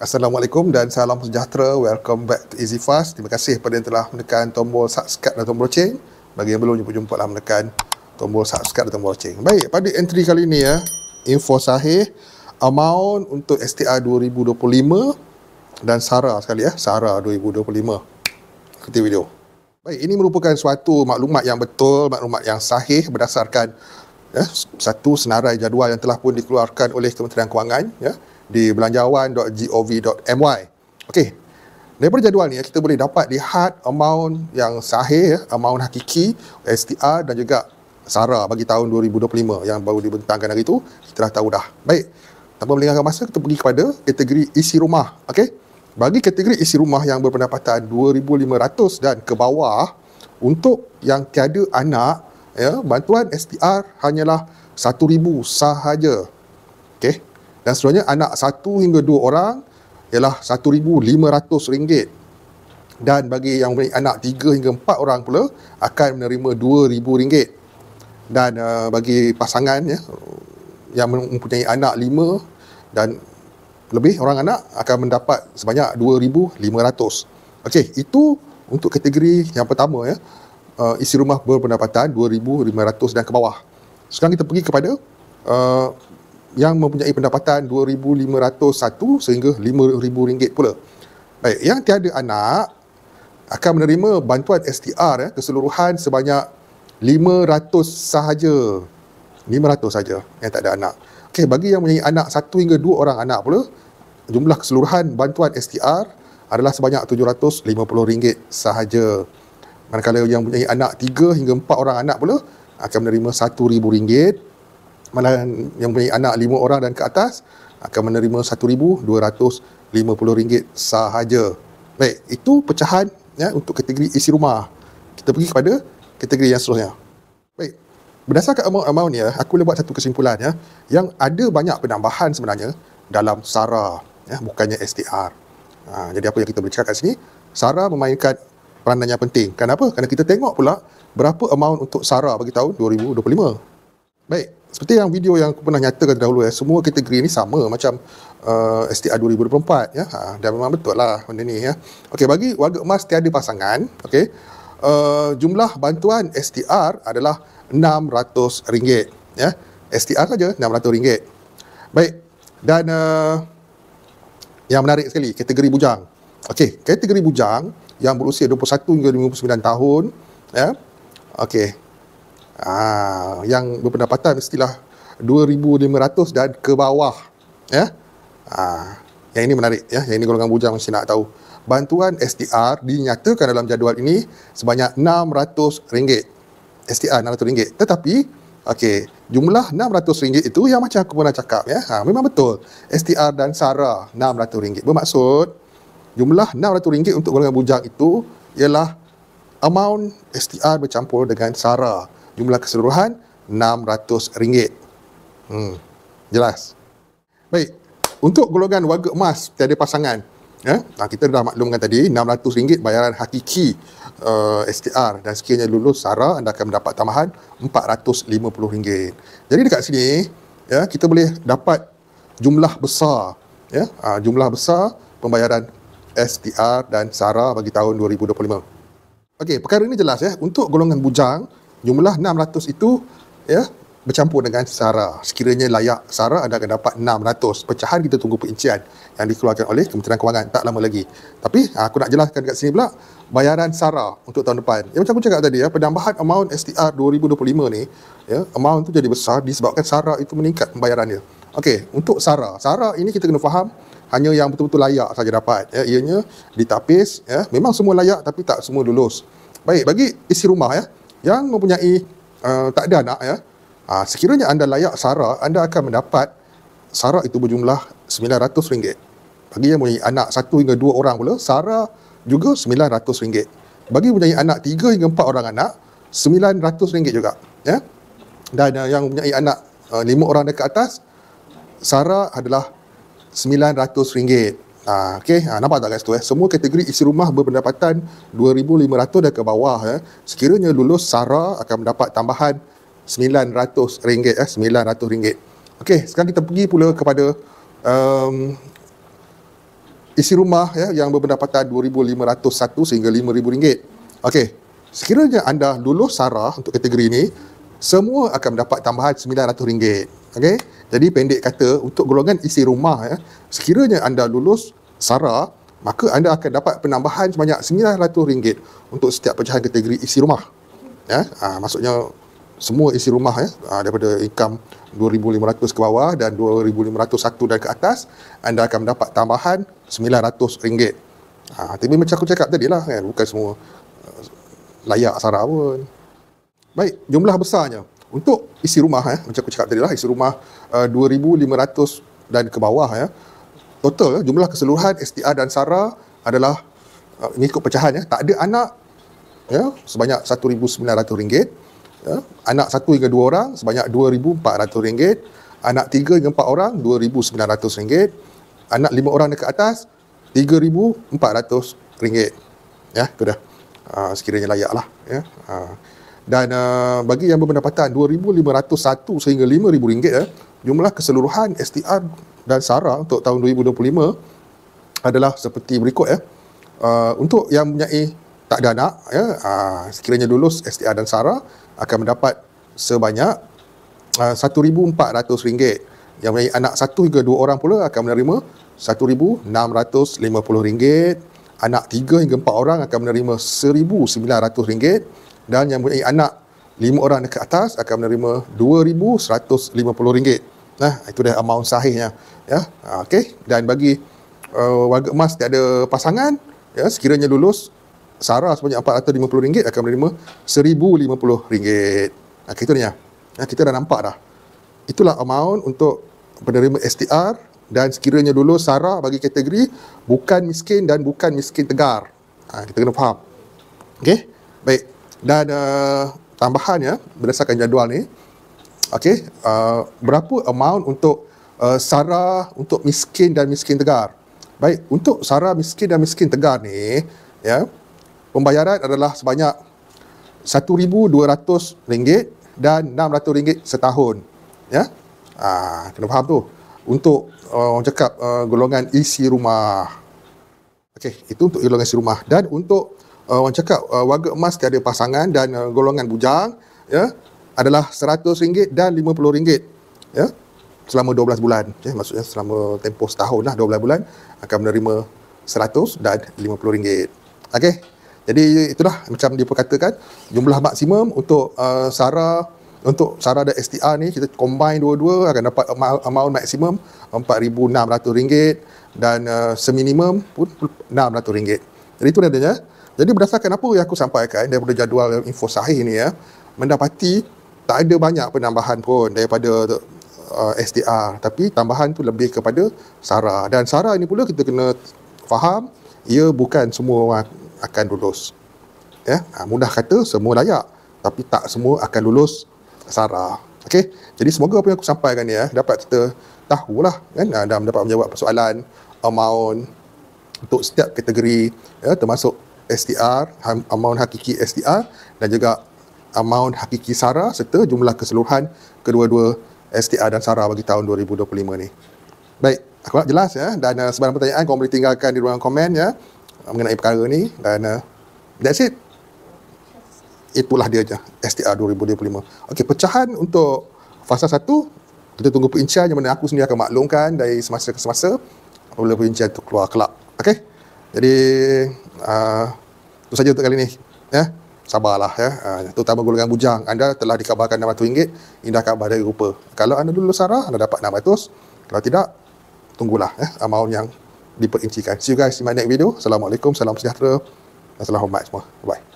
Assalamualaikum dan salam sejahtera. Welcome back to Easy Fast. Terima kasih kepada yang telah menekan tombol subscribe dan tombol loceng. Bagi yang belum jumpa-jumpa lah menekan tombol subscribe dan tombol loceng. Baik, pada entry kali ini info sahih amount untuk STR 2025 dan SARA sekali SARA 2025. Ikuti video. Baik, ini merupakan suatu maklumat yang betul, maklumat yang sahih berdasarkan satu senarai jadual yang telah pun dikeluarkan oleh Kementerian Kewangan di belanjawan.gov.my. Okey. Daripada jadual ni kita boleh dapat lihat amount yang sahih, amount hakiki STR dan juga SARA bagi tahun 2025 yang baru dibentangkan hari itu. Kita dah tahu dah. Baik. Tanpa melengahkan masa, kita pergi kepada kategori isi rumah. Okey. Bagi kategori isi rumah yang berpendapatan 2,500 dan ke bawah, untuk yang tiada anak, bantuan STR hanyalah 1,000 sahaja. Okey. Dan seterusnya anak 1 hingga 2 orang ialah RM1,500. Dan bagi yang mempunyai anak 3 hingga 4 orang pula akan menerima RM2,000. Dan bagi pasangan yang mempunyai anak 5 dan lebih orang anak akan mendapat sebanyak RM2,500. Okey, itu untuk kategori yang pertama isi rumah berpendapatan 2,500 dan ke bawah. Sekarang kita pergi kepada yang mempunyai pendapatan 2,501 sehingga RM5,000 pula. Baik, yang tiada anak akan menerima bantuan STR keseluruhan sebanyak 500 sahaja. 500 saja yang tak ada anak. Okey, bagi yang mempunyai anak 1 hingga 2 orang anak pula, jumlah keseluruhan bantuan STR adalah sebanyak RM750 sahaja. Manakala yang mempunyai anak 3 hingga 4 orang anak pula akan menerima RM1,000. Malah yang mempunyai anak 5 orang dan ke atas akan menerima RM1,250 sahaja. Baik, itu pecahan untuk kategori isi rumah. Kita pergi kepada kategori yang seterusnya. Baik, berdasarkan amount ni aku boleh buat satu kesimpulan yang ada banyak penambahan sebenarnya dalam SARA, bukannya STR. Jadi apa yang kita boleh cakap kat sini, SARA memainkan peranan yang penting. Kenapa? Kerana kita tengok pula berapa amount untuk SARA bagi tahun 2025. Baik, seperti yang video yang aku pernah nyatakan dahulu semua kategori ni sama macam STR 2024 dan memang betul lah benda ni Okey, bagi warga emas tiada pasangan, okey, jumlah bantuan STR adalah RM600 STR saja RM600. Baik, dan yang menarik sekali kategori bujang. Okey, kategori bujang yang berusia 21 hingga 59 tahun okey, yang berpendapatan mestilah 2,500 dan ke bawah yang ini menarik yang ini golongan bujang mesti nak tahu. Bantuan STR dinyatakan dalam jadual ini sebanyak RM600. STR RM600. Tetapi okey, jumlah RM600 itu yang macam aku pernah cakap memang betul. STR dan SARA RM600. Bermaksud jumlah RM600 untuk golongan bujang itu ialah amount STR bercampur dengan SARA. Jumlah keseluruhan RM600. Jelas? Baik, untuk golongan warga emas tiada pasangan, kita dah maklumkan tadi RM600 bayaran hakiki STR, dan sekiranya lulus SARA anda akan mendapat tambahan RM450. Jadi dekat sini kita boleh dapat jumlah besar jumlah besar pembayaran STR dan SARA bagi tahun 2025. Okey, perkara ini jelas untuk golongan bujang jumlah 600 itu bercampur dengan SARA. Sekiranya layak SARA anda akan dapat 600. Pecahan kita tunggu perincian yang dikeluarkan oleh Kementerian Kewangan tak lama lagi. Tapi aku nak jelaskan dekat sini pula bayaran SARA untuk tahun depan. Yang macam aku cakap tadi penambahan amount STR 2025 ni amount tu jadi besar disebabkan SARA itu meningkat pembayarannya. Okey, untuk SARA ini kita kena faham hanya yang betul-betul layak saja dapat. Ianya ditapis memang semua layak tapi tak semua lulus. Baik, bagi isi rumah yang mempunyai tak ada anak sekiranya anda layak SARA, anda akan mendapat SARA itu berjumlah RM900. Bagi yang mempunyai anak 1 hingga 2 orang pula, SARA juga RM900. Bagi mempunyai anak 3 hingga 4 orang anak, RM900 juga dan yang mempunyai anak 5 orang dan ke atas, SARA adalah RM900. Okey, nampak tak kat situ semua kategori isi rumah berpendapatan 2,500 dan ke bawah sekiranya lulus SARA akan mendapat tambahan RM900 RM900. Okey, sekarang kita pergi pula kepada isi rumah ya yang berpendapatan RM2,501 sehingga RM5,000. Okey, sekiranya anda lulus SARA untuk kategori ini, semua akan mendapat tambahan RM900. Okey, jadi pendek kata, untuk golongan isi rumah ya, sekiranya anda lulus SARA, maka anda akan dapat penambahan sebanyak RM900 untuk setiap pecahan kategori isi rumah. Ya, maksudnya semua isi rumah ya, daripada income 2,500 ke bawah dan 2,501 dan ke atas, anda akan mendapat tambahan RM900. Tapi macam aku cakap tadi lah kan, bukan semua layak SARA pun. Baik, jumlah besarnya untuk isi rumah macam aku cakap tadi lah, isi rumah 2,500 dan ke bawah ya, total jumlah keseluruhan STR dan SARA adalah mengikut pecahan ya, tak ada anak ya, sebanyak RM1,900 ya, anak 1 hingga 2 orang sebanyak RM2,400, anak 3 hingga 4 orang RM2,900, anak 5 orang dan ke atas RM3,400 ya, itu dah sekiranya layak lah ya. Dan bagi yang berpendapatan RM2,501 sehingga RM5,000 ya, jumlah keseluruhan STR dan SARA untuk tahun 2025 adalah seperti berikut ya. Untuk yang mempunyai tak ada anak ya, sekiranya lulus STR dan SARA akan mendapat sebanyak RM1,400. Yang mempunyai anak 1 hingga 2 orang pula akan menerima RM1,650. Anak 3 hingga 4 orang akan menerima RM1,900, dan yang mempunyai anak 5 orang ke atas akan menerima RM2,150. Nah, itu dah amount sahihnya ya. Okey, dan bagi warga emas tiada pasangan ya, sekiranya lulus SARA sebanyak RM450 akan menerima RM1,050. Itu dia. Kita dah nampak dah. Itulah amount untuk penerima STR, dan sekiranya lulus SARA bagi kategori bukan miskin dan bukan miskin tegar. Kita kena faham. Okey, baik. Dan tambahannya berdasarkan jadual ni, okey, berapa amount untuk SARA untuk miskin dan miskin tegar. Baik, untuk SARA miskin dan miskin tegar ni ya, pembayaran adalah sebanyak RM1,200 dan RM600 setahun ya. Kena faham tu. Untuk orang cakap golongan isi rumah. Okey, itu untuk golongan isi rumah. Dan untuk orang cakap warga emas tiada pasangan dan golongan bujang ya, adalah RM100 dan RM50 ya, selama 12 bulan. Maksudnya selama tempoh setahun lah, 12 bulan akan menerima RM100 dan RM50. Okey. Jadi itulah macam diperkatakan, jumlah maksimum untuk SARA dan STR ni, kita combine dua-dua akan dapat amount maksimum RM4,600, dan seminimum pun RM600. Jadi itu adanya. Jadi berdasarkan apa yang aku sampaikan daripada jadual info sahih ni ya, mendapati tak ada banyak penambahan pun daripada STR, tapi tambahan tu lebih kepada SARA. Dan SARA ini pula kita kena faham, ia bukan semua orang akan lulus ya. Mudah kata semua layak, tapi tak semua akan lulus SARA. Okey, jadi semoga apa yang aku sampaikan ni ya dapat kita tahulah kan, dan dapat menjawab persoalan amount untuk setiap kategori ya, termasuk STR, amount hakiki STR, dan juga amount hakiki SARA, serta jumlah keseluruhan kedua-dua STR dan SARA bagi tahun 2025 ni. Baik, aku nak jelas ya, dan sebarang pertanyaan kau boleh tinggalkan di ruangan komen ya mengenai perkara ni, dan that's it. Itulah dia je STR 2025. Okey, pecahan untuk fasa 1 kita tunggu perincian, yang mana aku sendiri akan maklumkan dari semasa ke semasa apabila perincian tu keluar kelak. Okey, jadi itu saja untuk kali ni ya. Sabarlah ya, terutama golongan bujang, anda telah dikabarkan RM600, indah kabar dari rupa. Kalau anda lulus SARA, anda dapat RM600. Kalau tidak, tunggulah ya amount yang diperincikan. See you guys in my next video. Assalamualaikum, salam sejahtera, dan salam hormat semua. Bye.